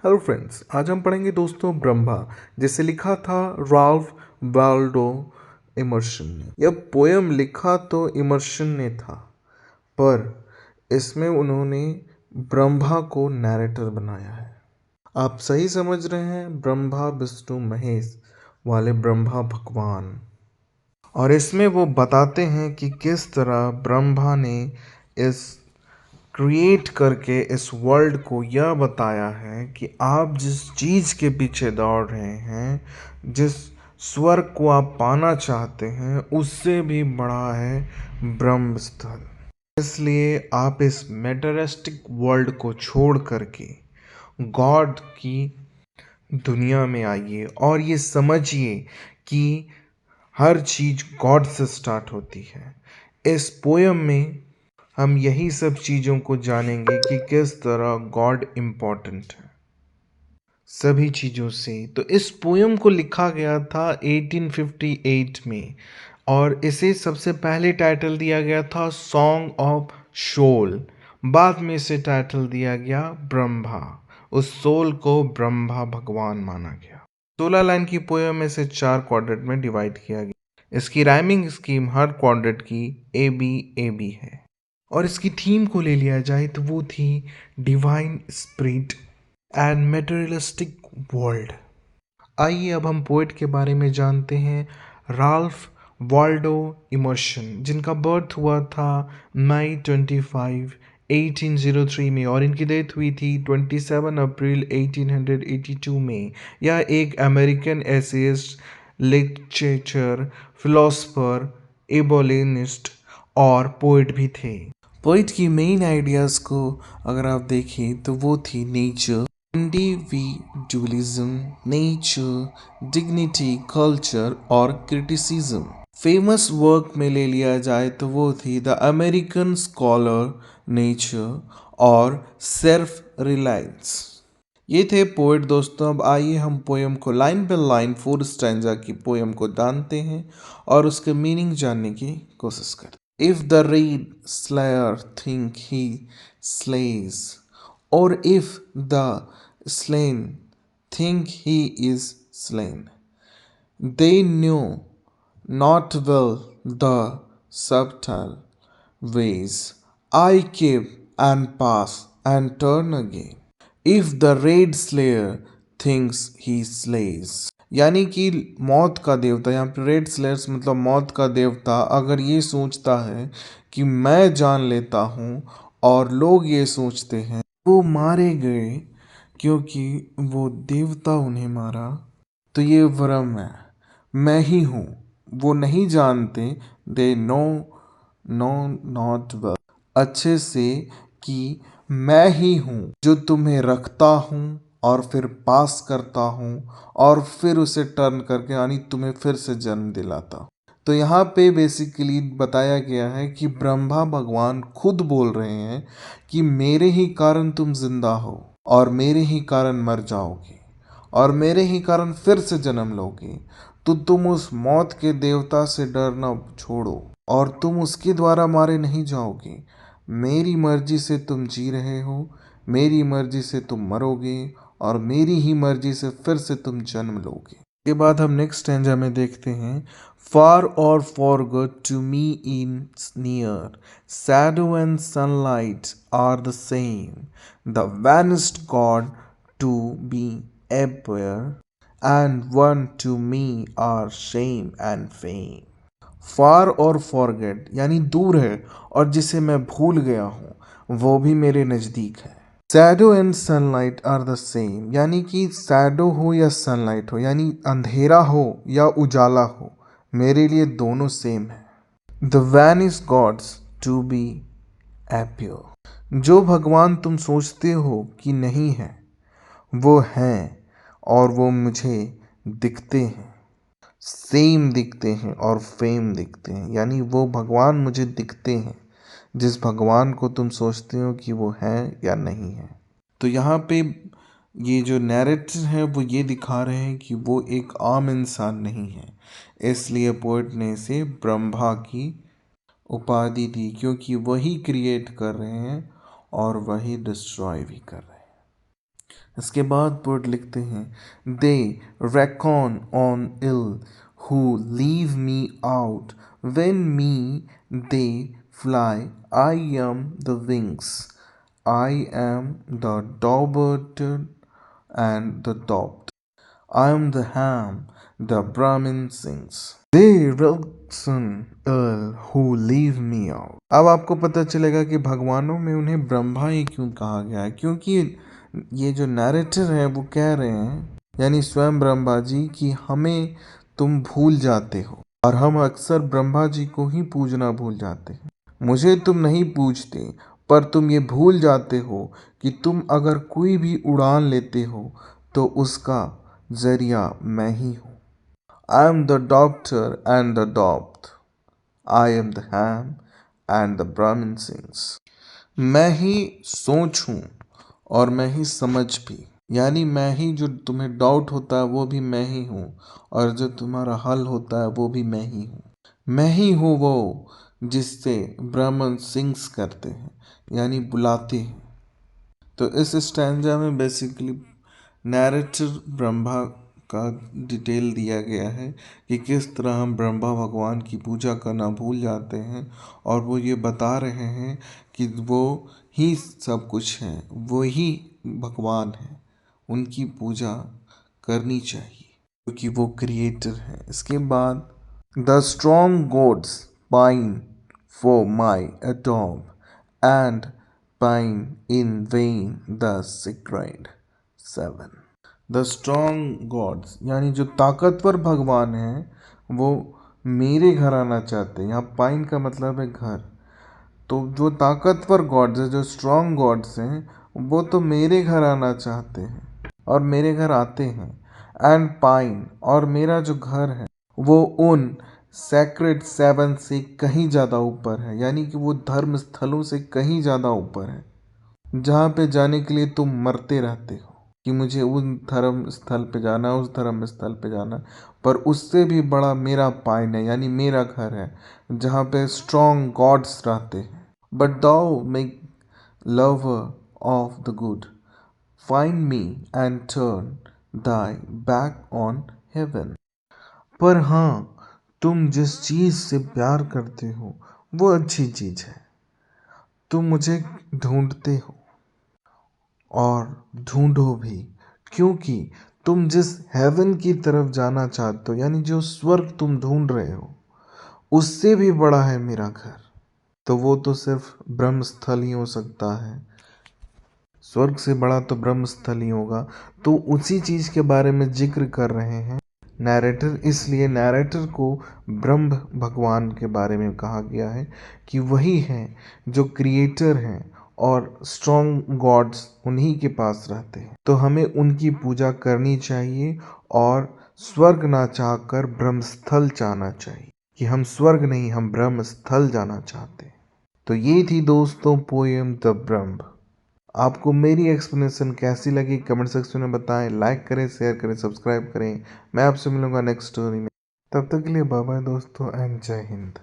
Hello friends, आज हम पढ़ेंगे दोस्तों ब्रह्मा, जिसे लिखा था राल्फ वाल्डो इमर्सन ने। यह पोयम लिखा तो इमर्सन ने था, पर इसमें उन्होंने ब्रह्मा को नैरेटर बनाया है। आप सही समझ रहे हैं, ब्रह्मा विष्णु महेश वाले ब्रह्मा भगवान। और इसमें वो बताते हैं कि किस तरह ब्रह्मा ने इस क्रिएट करके इस वर्ल्ड को यह बताया है कि आप जिस चीज़ के पीछे दौड़ रहे हैं, जिस स्वर्ग को आप पाना चाहते हैं, उससे भी बड़ा है ब्रह्म स्थल। इसलिए आप इस मेटरिस्टिक वर्ल्ड को छोड़ करके गॉड की दुनिया में आइए और ये समझिए कि हर चीज़ गॉड से स्टार्ट होती है। इस पोयम में हम यही सब चीज़ों को जानेंगे कि किस तरह गॉड इम्पोर्टेंट है सभी चीज़ों से। तो इस पोयम को लिखा गया था 1858 में, और इसे सबसे पहले टाइटल दिया गया था सॉन्ग ऑफ सोल। बाद में इसे टाइटल दिया गया ब्रह्मा। उस सोल को ब्रह्मा भगवान माना गया। 16 लाइन की पोयम में से 4 क्वाड्रेंट में डिवाइड किया गया। इसकी राइमिंग स्कीम हर क्वाड्रेंट की ए बी है। और इसकी थीम को ले लिया जाए तो वो थी divine spirit and materialistic world. आइए अब हम पोएट के बारे में जानते हैं। राल्फ वाल्डो इमर्सन, जिनका बर्थ हुआ था मई 25 1803 में, और इनकी डेथ हुई थी 27 अप्रैल 1882 में। यह एक अमेरिकन एसेइस्ट, लिटरेचर, फिलोसफर, एबोलिनिस्ट और पोइट भी थे। पोइट की मेन आइडियाज़ को अगर आप देखें तो वो थी nature, individualism, nature, dignity, culture और क्रिटिसिज्म। फेमस वर्क में ले लिया जाए तो वो थी द अमेरिकन स्कॉलर, नेचर और सेल्फ रिलायंस। ये थे पोएट दोस्तों। अब आइए हम पोएम को लाइन बाय लाइन 4 स्टैंजा की पोएम को जानते हैं और उसके मीनिंग जानने की कोशिश करते हैं। If the reed slayer think he slays, or if the slain think he is slain, they knew not well the subtle ways I keep and pass and turn again. If the raid slayer thinks he slays, यानी कि मौत का देवता, यहाँ पे red slayers मतलब मौत का देवता, अगर ये सोचता है कि मैं जान लेता हूँ और लोग ये सोचते हैं वो मारे गए क्योंकि वो देवता उन्हें मारा, तो ये भ्रम है, मैं ही हूँ। वो नहीं जानते, दे नो नॉट वेल, अच्छे से, कि मैं ही हूँ जो तुम्हें रखता हूँ और फिर पास करता हूँ और फिर उसे टर्न करके यानी तुम्हें फिर से जन्म दिलाता। तो यहाँ पे बेसिकली बताया गया है कि ब्रह्मा भगवान खुद बोल रहे हैं कि मेरे ही कारण तुम जिंदा हो और मेरे ही कारण मर जाओगे और मेरे ही कारण फिर से जन्म लोगे। तो तुम उस मौत के देवता से डरना छोड़ो और तुम उसके द्वारा मारे नहीं जाओगे। मेरी मर्जी से तुम जी रहे हो, मेरी मर्जी से तुम मरोगे और मेरी ही मर्जी से फिर से तुम जन्म लोगे। के बाद हम नेक्स्ट स्टैंजा में देखते हैं। Far or forgot to me in near, shadow and sunlight are the same, the vanished god to be appear and one to me are shame and fame. Far or forgot यानी दूर है, और जिसे मैं भूल गया हूँ वो भी मेरे नज़दीक है। Shadow and sunlight are the same, यानी कि शैडो हो या सनलाइट हो, यानी अंधेरा हो या उजाला हो, मेरे लिए दोनों सेम है। The vanish gods to be appear, जो भगवान तुम सोचते हो कि नहीं है वो हैं और वो मुझे दिखते हैं। सेम दिखते हैं और फेम दिखते हैं, यानी वो भगवान मुझे दिखते हैं जिस भगवान को तुम सोचते हो कि वो है या नहीं है। तो यहाँ पे ये जो नैरेटर है वो ये दिखा रहे हैं कि वो एक आम इंसान नहीं है, इसलिए पोएट ने इसे ब्रह्मा की उपाधि दी, क्योंकि वही क्रिएट कर रहे हैं और वही डिस्ट्रॉय भी कर रहे हैं। इसके बाद पोएट लिखते हैं, दे reckon on ill who leave me out, when me they fly, I am the wings, I am the daubert and the dopt, I am the ham, the Brahmin sings. They reckon ill who leave me out. अब आपको पता चलेगा कि भगवानों में उन्हें ब्रह्मा ही क्यों कहा गया है, क्योंकि ये जो नैरेटर है वो कह रहे हैं, यानी स्वयं ब्रह्मा जी, कि हमें तुम भूल जाते हो और हम अक्सर ब्रह्मा जी को ही पूजना भूल जाते हैं। मुझे तुम नहीं पूजते, पर तुम ये भूल जाते हो कि तुम अगर कोई भी उड़ान लेते हो तो उसका जरिया मैं ही हूँ। I am the doctor and the dopt, I am the ham and the Brahmin sings. मैं ही सोच हूँ और मैं ही समझ भी, यानी मैं ही, जो तुम्हें डाउट होता है वो भी मैं ही हूँ, और जो तुम्हारा हल होता है वो भी मैं ही हूँ। मैं ही हूँ वो जिससे ब्राह्मण सिंग्स करते हैं, यानी बुलाते हैं। तो इस स्टैंजा में बेसिकली नैरेटिव ब्रह्मा का डिटेल दिया गया है कि किस तरह हम ब्रह्मा भगवान की पूजा करना भूल जाते हैं, और वो ये बता रहे हैं कि वो ही सब कुछ हैं, वो ही भगवान हैं, उनकी पूजा करनी चाहिए क्योंकि वो क्रिएटर हैं। इसके बाद the strong gods pine for my अडॉब and pine in vain the sacred 7। The strong gods, यानी जो ताकतवर भगवान हैं, वो मेरे घर आना चाहते हैं। यहाँ पाइन का मतलब है घर। तो जो ताकतवर गॉड्स हैं, जो स्ट्रॉन्ग गॉड्स हैं, वो तो मेरे घर आना चाहते हैं और मेरे घर आते हैं। एंड पाइन, और मेरा जो घर है वो उन सैक्रेड 7 से कहीं ज़्यादा ऊपर है, यानी कि वो धर्म स्थलों से कहीं ज़्यादा ऊपर है, जहाँ पे जाने के लिए तुम मरते रहते हो कि मुझे उन धर्म स्थल पे जाना, उस धर्म स्थल पे जाना। पर उससे भी बड़ा मेरा पाइन है, यानी मेरा घर है, जहाँ पे स्ट्रॉन्ग गॉड्स रहते हैं। But thou make lover of the good, find me and turn thy back on heaven. पर हाँ, तुम जिस चीज़ से प्यार करते हो वो अच्छी चीज़ है। तुम मुझे ढूंढते हो और ढूंढो भी, क्योंकि तुम जिस हेवन की तरफ जाना चाहते हो, यानी जो स्वर्ग तुम ढूंढ रहे हो, उससे भी बड़ा है मेरा घर। तो वो तो सिर्फ ब्रह्म स्थल ही हो सकता है, स्वर्ग से बड़ा तो ब्रह्म स्थल ही होगा। तो उसी चीज़ के बारे में जिक्र कर रहे हैं नैरेटर, इसलिए नैरेटर को ब्रह्म भगवान के बारे में कहा गया है कि वही हैं जो क्रिएटर हैं, और स्ट्रॉन्ग गॉड्स उन्हीं के पास रहते हैं। तो हमें उनकी पूजा करनी चाहिए और स्वर्ग ना चाहकर ब्रह्मस्थल चाहना चाहिए, कि हम स्वर्ग नहीं, हम ब्रह्मस्थल जाना चाहते हैं। तो ये थी दोस्तों पोएम द ब्रह्म। आपको मेरी एक्सप्लेनेशन कैसी लगी कमेंट सेक्शन में बताएं। लाइक करें, शेयर करें, सब्सक्राइब करें। मैं आपसे मिलूंगा नेक्स्ट स्टोरी में। तब तक के लिए बाय बाय दोस्तों एंड जय हिंद।